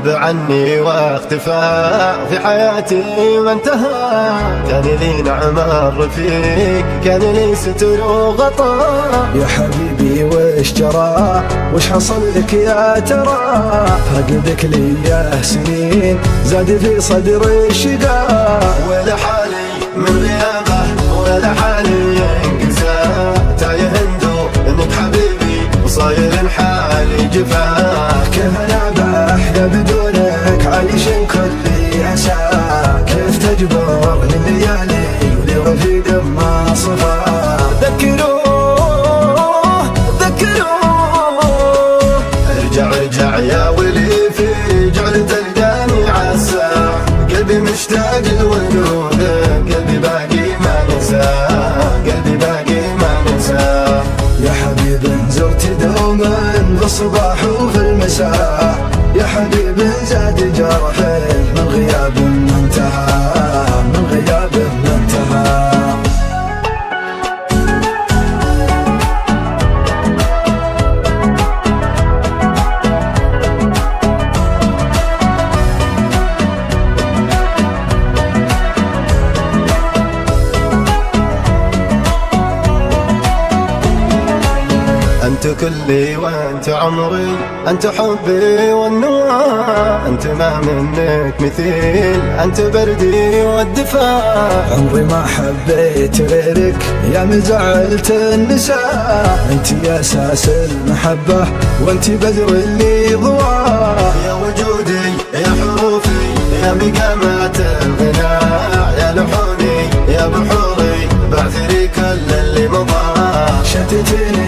غاب عني واختفى في حياتي ما انتهى. كان لي نعم الرفيق، كان لي ستر وغطاء. يا حبيبي وش جرى، وش حصل لك يا ترى؟ فقدك لي يا سنين زاد في صدري الشقاء. ولا حالي من غيابه ولا حالي انقسى. تايه هندو انك حبيبي وصاير حالي جفاك. كيف انا بحيا بدونك عايش كل اسى؟ كيف تجبر من ليالي ولرفيق ما صفى؟ ذكروه ارجع يا ولي في جعل تلقاني عالساع. قلبي مشتاق لوجودك، قلبي باقي ما نساه، قلبي باقي ما نساه. يا حبيب زرت دوما بالصباح وفي المساء. يا حبيب زاد جرح من غياب ما انتهى، من غياب ما انتهى. أنت كلي وأنت عمري، أنت حبي والنوى. أنت ما منك مثيل، أنت بردي والدفاع. عمري ما حبيت غيرك يا مزعلت النساء. أنت يا أساس المحبة وأنت بدر اللي ضوى. يا وجودي يا حروفي يا مقامات الغناء. يا لحوني يا بحوري بعثري كل اللي مضى. شتتني